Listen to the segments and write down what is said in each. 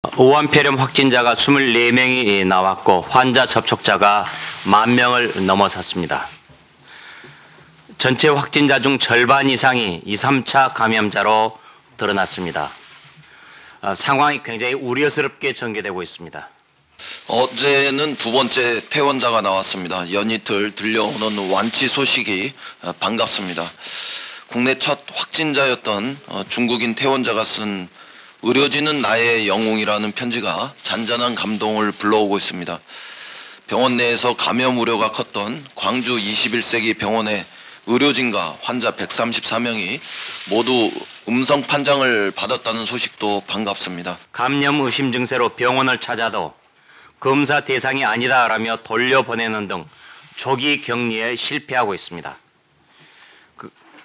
우한폐렴 확진자가 24명이 나왔고 환자 접촉자가 10,000명을 넘어섰습니다. 전체 확진자 중 절반 이상이 2, 3차 감염자로 드러났습니다. 상황이 굉장히 우려스럽게 전개되고 있습니다. 어제는 두 번째 퇴원자가 나왔습니다. 연이틀 들려오는 완치 소식이 반갑습니다. 국내 첫 확진자였던 중국인 퇴원자가 쓴 의료진은 나의 영웅이라는 편지가 잔잔한 감동을 불러오고 있습니다. 병원 내에서 감염 우려가 컸던 광주 21세기 병원의 의료진과 환자 134명이 모두 음성 판정을 받았다는 소식도 반갑습니다. 감염 의심 증세로 병원을 찾아도 검사 대상이 아니다라며 돌려보내는 등 조기 격리에 실패하고 있습니다.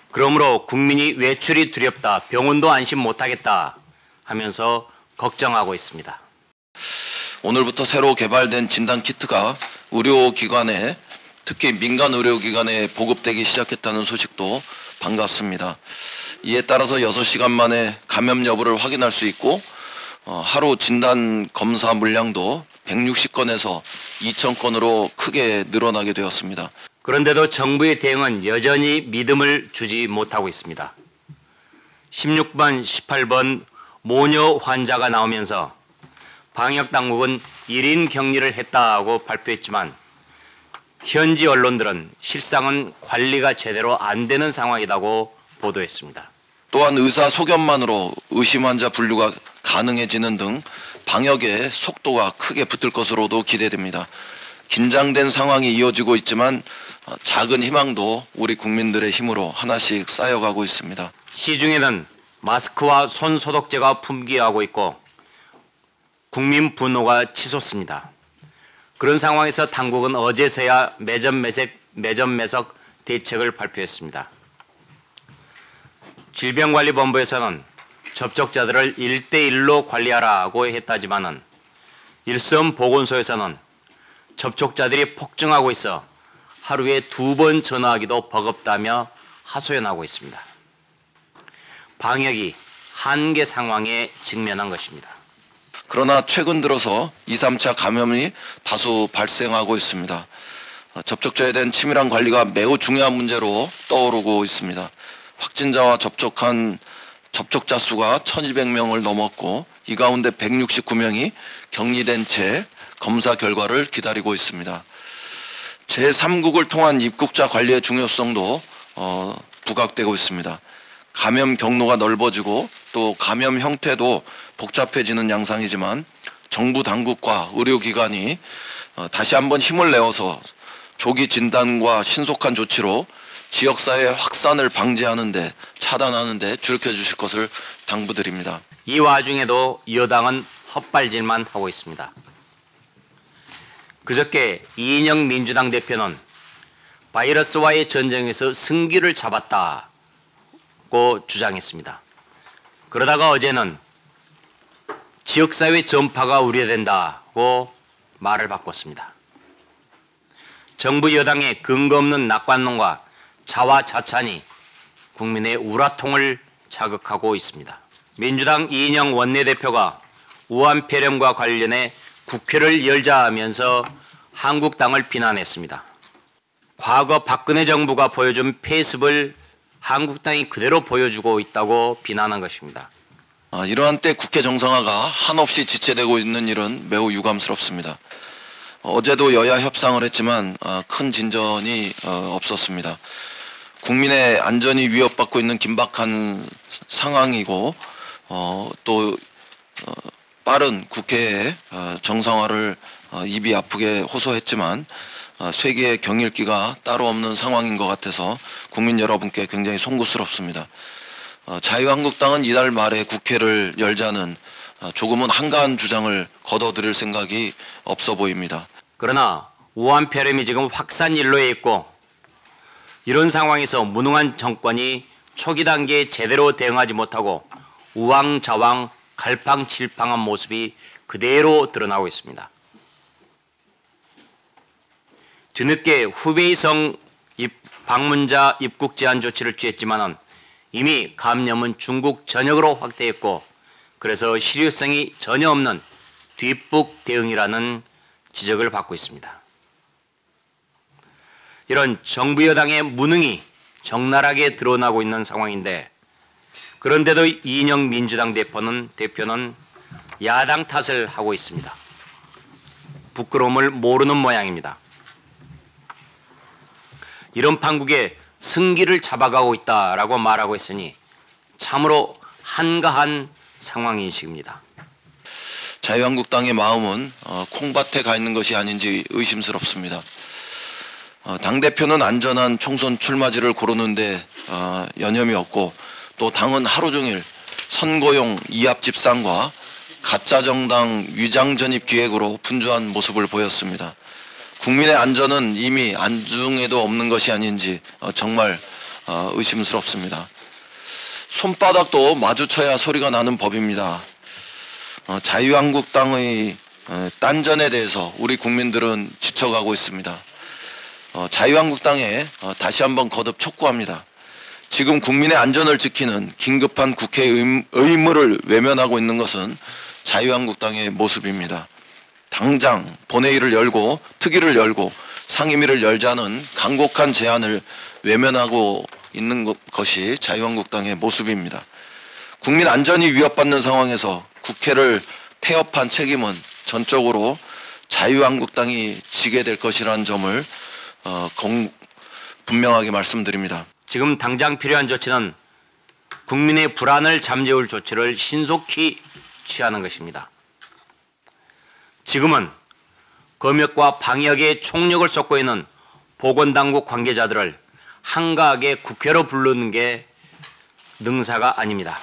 그러므로 국민이 외출이 두렵다, 병원도 안심 못하겠다 하면서 걱정하고 있습니다. 오늘부터 새로 개발된 진단키트가 의료기관에, 특히 민간 의료기관에 보급되기 시작했다는 소식도 반갑습니다. 이에 따라서 6시간 만에 감염 여부를 확인할 수 있고 하루 진단 검사 물량도 160건에서 2,000건으로 크게 늘어나게 되었습니다. 그런데도 정부의 대응은 여전히 믿음을 주지 못하고 있습니다. 16번, 18번 모녀 환자가 나오면서 방역당국은 1인 격리를 했다고 발표했지만 현지 언론들은 실상은 관리가 제대로 안 되는 상황이라고 보도했습니다. 또한 의사 소견만으로 의심 환자 분류가 가능해지는 등 방역의 속도가 크게 붙을 것으로도 기대됩니다. 긴장된 상황이 이어지고 있지만 작은 희망도 우리 국민들의 힘으로 하나씩 쌓여가고 있습니다. 시중에는 마스크와 손 소독제가 품귀하고 있고 국민 분노가 치솟습니다. 그런 상황에서 당국은 어제서야 매점 매석 대책을 발표했습니다. 질병관리본부에서는 접촉자들을 1대1로 관리하라고 했다지만은 일선보건소에서는 접촉자들이 폭증하고 있어 하루에 2번 전화하기도 버겁다며 하소연하고 있습니다. 방역이 한계 상황에 직면한 것입니다. 그러나 최근 들어서 2, 3차 감염이 다수 발생하고 있습니다. 접촉자에 대한 치밀한 관리가 매우 중요한 문제로 떠오르고 있습니다. 확진자와 접촉한 접촉자 수가 1,200명을 넘었고 이 가운데 169명이 격리된 채 검사 결과를 기다리고 있습니다. 제3국을 통한 입국자 관리의 중요성도 부각되고 있습니다. 감염 경로가 넓어지고 또 감염 형태도 복잡해지는 양상이지만 정부 당국과 의료기관이 다시 한번 힘을 내어서 조기 진단과 신속한 조치로 지역사회 확산을 방지하는 데, 차단하는 데 주력해 주실 것을 당부드립니다. 이 와중에도 여당은 헛발질만 하고 있습니다. 그저께 이인영 민주당 대표는 바이러스와의 전쟁에서 승기를 잡았다고 주장했습니다. 그러다가 어제는 지역사회 전파가 우려된다고 말을 바꿨습니다. 정부 여당의 근거 없는 낙관론과 자화자찬이 국민의 우라통을 자극하고 있습니다. 민주당 이인영 원내대표가 우한폐렴과 관련해 국회를 열자 하면서 한국당을 비난했습니다. 과거 박근혜 정부가 보여준 페이스를 한국당이 그대로 보여주고 있다고 비난한 것입니다. 이러한 때 국회 정상화가 한없이 지체되고 있는 일은 매우 유감스럽습니다. 어제도 여야 협상을 했지만 큰 진전이 없었습니다. 국민의 안전이 위협받고 있는 긴박한 상황이고 또 빠른 국회의 정상화를 입이 아프게 호소했지만 쇠기의 경일기가 따로 없는 상황인 것 같아서 국민 여러분께 굉장히 송구스럽습니다. 자유한국당은 이달 말에 국회를 열자는 조금은 한가한 주장을 거둬들일 생각이 없어 보입니다. 그러나 우한폐렴이 지금 확산 일로에 있고 이런 상황에서 무능한 정권이 초기 단계에 제대로 대응하지 못하고 우왕좌왕 갈팡질팡한 모습이 그대로 드러나고 있습니다. 뒤늦게 후베이성 방문자 입국 제한 조치를 취했지만은 이미 감염은 중국 전역으로 확대했고 그래서 실효성이 전혀 없는 뒷북 대응이라는 지적을 받고 있습니다. 이런 정부 여당의 무능이 적나라하게 드러나고 있는 상황인데, 그런데도 이인영 민주당 대표는 야당 탓을 하고 있습니다. 부끄러움을 모르는 모양입니다. 이런 판국에 승기를 잡아가고 있다라고 말하고 있으니 참으로 한가한 상황인식입니다. 자유한국당의 마음은 콩밭에 가 있는 것이 아닌지 의심스럽습니다. 당대표는 안전한 총선 출마지를 고르는데 여념이 없고, 또 당은 하루 종일 선거용 이합집산과 가짜정당 위장전입 기획으로 분주한 모습을 보였습니다. 국민의 안전은 이미 안중에도 없는 것이 아닌지 정말 의심스럽습니다. 손바닥도 마주쳐야 소리가 나는 법입니다. 자유한국당의 딴전에 대해서 우리 국민들은 지쳐가고 있습니다. 자유한국당에 다시 한번 거듭 촉구합니다. 지금 국민의 안전을 지키는 긴급한 국회의 의무를 외면하고 있는 것은 자유한국당의 모습입니다. 당장 본회의를 열고 특위를 열고 상임위를 열자는 간곡한 제안을 외면하고 있는 것이 자유한국당의 모습입니다. 국민 안전이 위협받는 상황에서 국회를 태업한 책임은 전적으로 자유한국당이 지게 될 것이라는 점을 분명하게 말씀드립니다. 지금 당장 필요한 조치는 국민의 불안을 잠재울 조치를 신속히 취하는 것입니다. 지금은 검역과 방역에 총력을 쏟고 있는 보건당국 관계자들을 한가하게 국회로 부르는 게 능사가 아닙니다.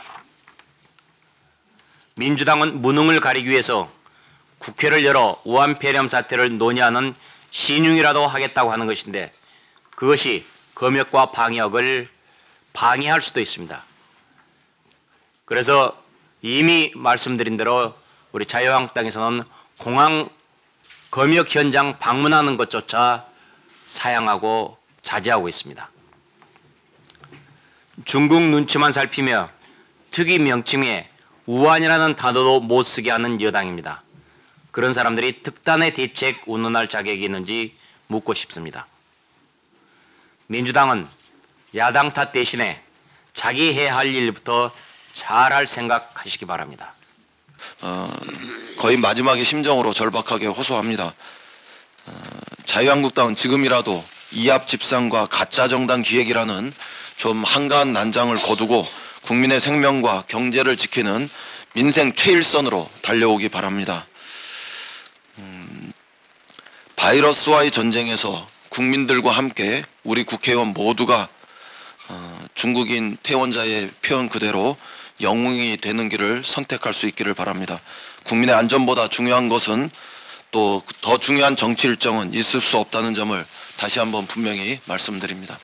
민주당은 무능을 가리기 위해서 국회를 열어 우한폐렴 사태를 논의하는 신용이라도 하겠다고 하는 것인데, 그것이 검역과 방역을 방해할 수도 있습니다. 그래서 이미 말씀드린 대로 우리 자유한국당에서는 공항 검역 현장 방문하는 것조차 사양하고 자제하고 있습니다. 중국 눈치만 살피며 특위 명칭에 우한이라는 단어도 못 쓰게 하는 여당입니다. 그런 사람들이 특단의 대책 운운할 자격이 있는지 묻고 싶습니다. 민주당은 야당 탓 대신에 자기 해야 할 일부터 잘할 생각하시기 바랍니다. 거의 마지막에 심정으로 절박하게 호소합니다. 자유한국당은 지금이라도 이합집산과 가짜정당 기획이라는 좀 한가한 난장을 거두고 국민의 생명과 경제를 지키는 민생 최일선으로 달려오기 바랍니다. 바이러스와의 전쟁에서 국민들과 함께 우리 국회의원 모두가 중국인 퇴원자의 표현 그대로 영웅이 되는 길을 선택할 수 있기를 바랍니다. 국민의 안전보다 중요한 것은, 또 더 중요한 정치 일정은 있을 수 없다는 점을 다시 한번 분명히 말씀드립니다.